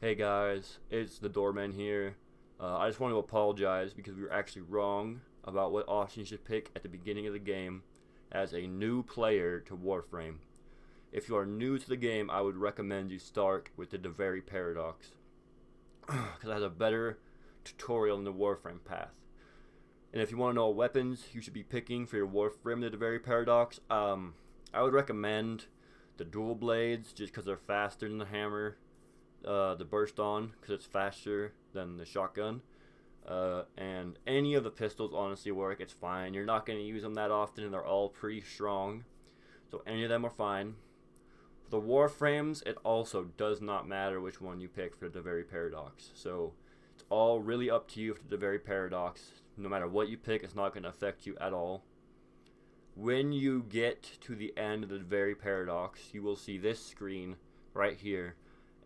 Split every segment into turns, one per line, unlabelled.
Hey guys, it's the doorman here. I just want to apologize because we were actually wrong about what option you should pick at the beginning of the game as a new player to Warframe. If you are new to the game, I would recommend you start with the duviri paradox because it has a better tutorial in the Warframe path. And if you want to know what weapons you should be picking for your Warframe the duviri paradox, I would recommend the dual blades just because they're faster than the hammer. The burst on because it's faster than the shotgun, and any of the pistols honestly work. It's fine. You're not going to use them that often and they're all pretty strong, so any of them are fine. For the warframes, it also does not matter which one you pick for the duviri paradox, so it's all really up to you for the duviri paradox. No matter what you pick, it's not going to affect you at all. When you get to the end of the duviri paradox, you will see this screen right here,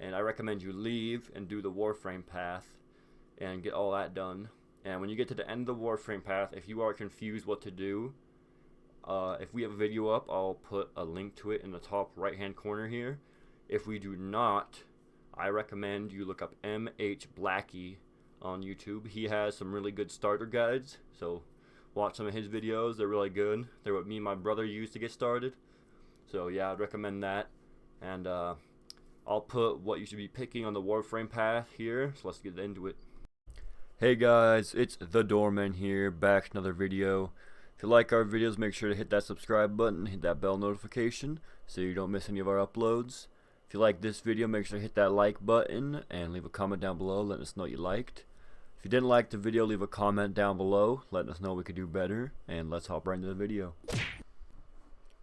and I recommend you leave and do the warframe path and get all that done. And when you get to the end of the warframe path, if you are confused what to do, if we have a video up, I'll put a link to it in the top right hand corner here. If we do not, I recommend you look up MH Blackie on YouTube. He has some really good starter guides, so watch some of his videos. They're really good. They're what me and my brother used to get started, so yeah, I'd recommend that. And I'll put what you should be picking on the warframe path here, so let's get into it. Hey guys, it's the doorman here, back with another video. If you like our videos, make sure to hit that subscribe button, hit that bell notification so you don't miss any of our uploads. If you like this video, make sure to hit that like button and leave a comment down below letting us know what you liked. If you didn't like the video, leave a comment down below letting us know we could do better, and let's hop right into the video.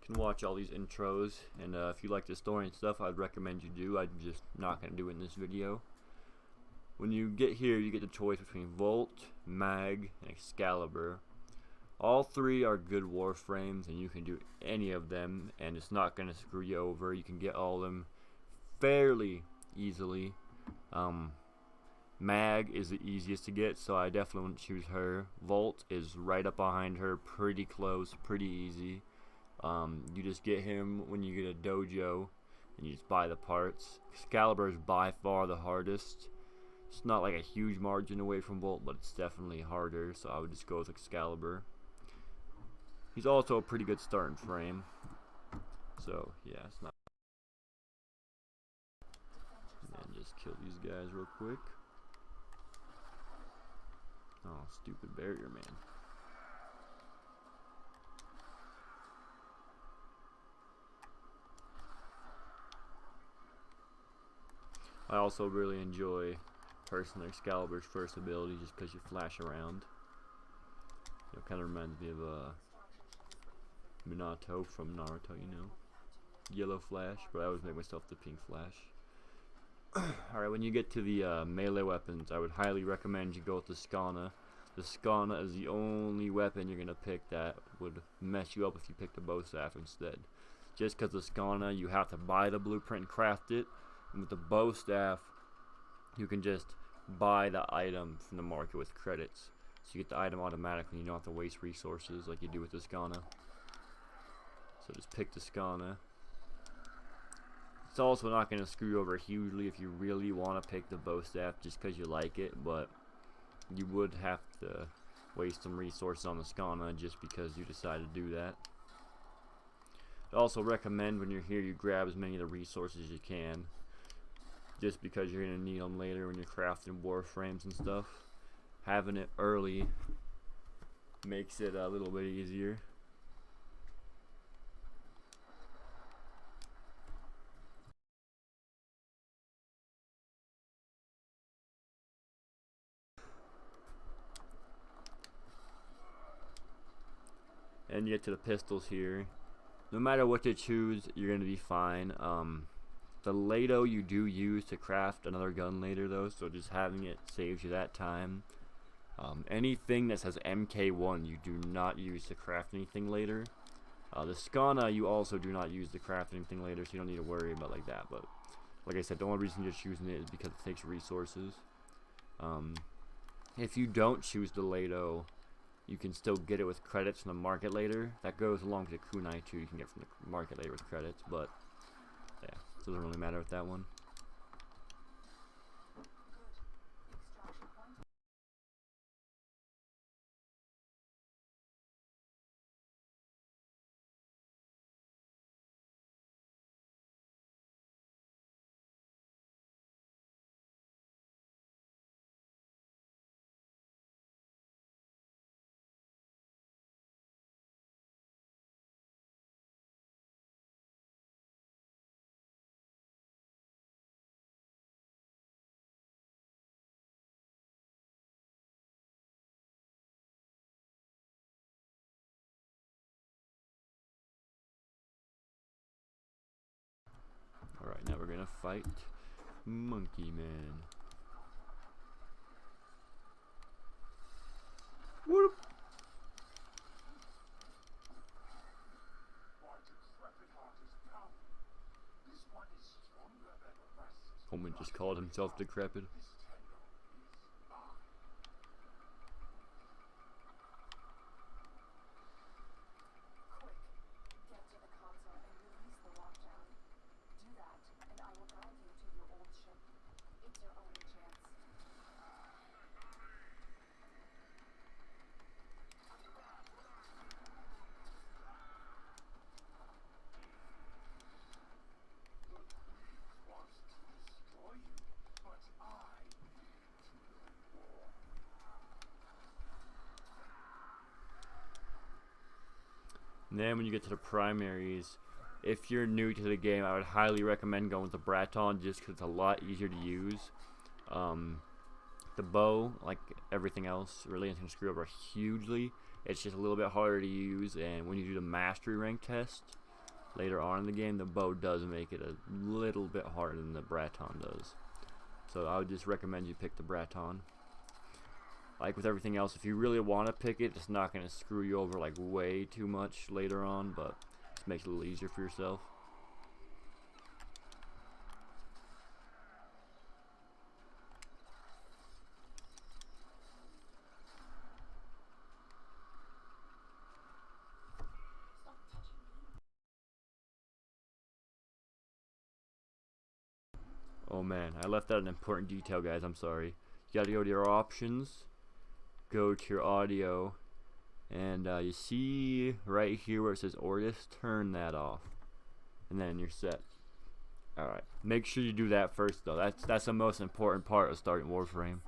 Watch all these intros, and if you like the story and stuff, I'd recommend you do. I'm just not going to do it in this video. When you get here, you get the choice between Volt, Mag, and Excalibur. All three are good warframes, and you can do any of them, and it's not going to screw you over. You can get all of them fairly easily. Mag is the easiest to get, so I definitely wouldn't choose her. Volt is right up behind her, pretty close, pretty easy. You just get him when you get a dojo, and you just buy the parts. Excalibur is by far the hardest. It's not like a huge margin away from Bolt, but it's definitely harder, so I would just go with Excalibur. He's also a pretty good starting frame, so yeah, it's not. And just kill these guys real quick. Oh, stupid barrier man. I also really enjoy personally Excalibur's first ability just because you flash around. It kind of reminds me of Minato from Naruto, you know. Yellow flash, but I always make myself the pink flash. Alright, when you get to the melee weapons, I would highly recommend you go with the Skana. The Skana is the only weapon you're going to pick that would mess you up if you pick the bow staff instead. Just because the Skana, you have to buy the blueprint and craft it. And with the bow staff, you can just buy the item from the market with credits. So you get the item automatically, you don't have to waste resources like you do with the Skana. So just pick the Skana. It's also not going to screw you over hugely if you really want to pick the bow staff just because you like it, but you would have to waste some resources on the Skana just because you decide to do that. I also recommend when you're here you grab as many of the resources as you can, just because you're going to need them later when you're crafting warframes and stuff. Having it early makes it a little bit easier. And you get to the pistols here. No matter what you choose, you're going to be fine. The Lado you do use to craft another gun later though, so just having it saves you that time. Anything that says MK1 you do not use to craft anything later. The Skana you also do not use to craft anything later, so you don't need to worry about like that. But like I said, the only reason you're choosing it is because it takes resources. If you don't choose the Lado, you can still get it with credits from the market later. That goes along with the kunai too, you can get from the market later with credits, but yeah, it doesn't really matter with that one. gonna fight Monkey Man. Whoop. Holman just called himself decrepit. And then when you get to the primaries, if you're new to the game, I would highly recommend going with the Braton just because it's a lot easier to use. The bow, like everything else, really isn't going to screw over hugely. It's just a little bit harder to use, and when you do the mastery rank test later on in the game, the bow does make it a little bit harder than the Braton does. So I would just recommend you pick the Braton. Like with everything else, if you really want to pick it, it's not going to screw you over like way too much later on, but it makes it a little easier for yourself. Oh man, I left out an important detail, guys. I'm sorry. You gotta go to your options, go to your audio, and you see right here where it says Ortis, turn that off, and then you're set. Alright, make sure you do that first though. That's the most important part of starting Warframe.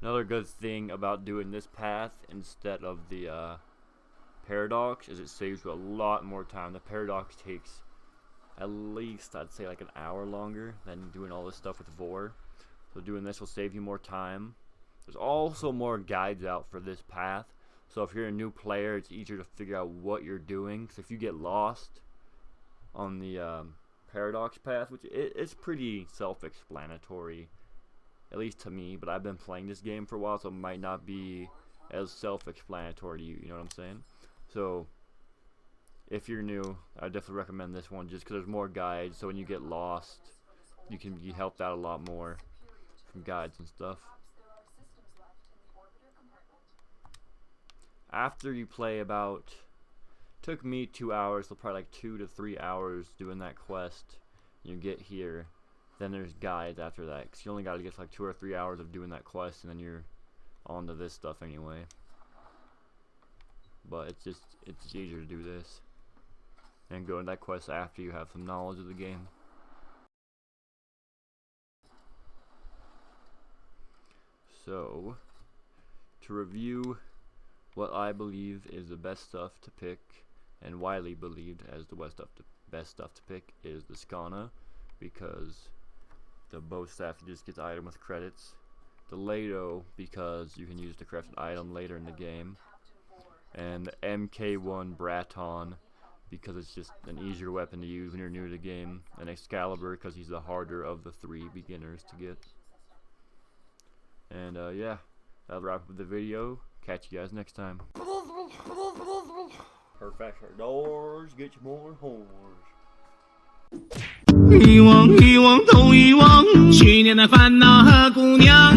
Another good thing about doing this path instead of the paradox is it saves you a lot more time. The paradox takes at least, I'd say, like an hour longer than doing all this stuff with Vor. So doing this will save you more time. There's also more guides out for this path. So if you're a new player, it's easier to figure out what you're doing. Because if you get lost on the paradox path, which it's pretty self-explanatory, at least to me, but I've been playing this game for a while, so it might not be as self-explanatory to you, you know what I'm saying? So if you're new, I definitely recommend this one just because there's more guides, so when you get lost, you can be helped out a lot more from guides and stuff. After you play about, took me 2 hours, so probably like 2 to 3 hours doing that quest, you get here, then there's guides after that, because you only got to get like 2 or 3 hours of doing that quest, and then you're on to this stuff anyway. But it's easier to do this and go into that quest after you have some knowledge of the game. So, to review what I believe is the best stuff to pick, and widely believed as the best stuff to pick, is the Skana, because the bow staff just gets item with credits. The Lado, because you can use the crafted item later in the game. And the MK1 Braton, because it's just an easier weapon to use when you're new to the game. And Excalibur, because he's the harder of the 3 beginners to get. And yeah, that'll wrap up the video. Catch you guys next time. Perfect doors, get you more whores.
遗忘，遗忘，都遗忘，去年的烦恼和姑娘。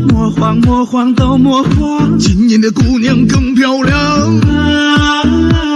魔幻，魔幻，都魔幻，今年的姑娘更漂亮。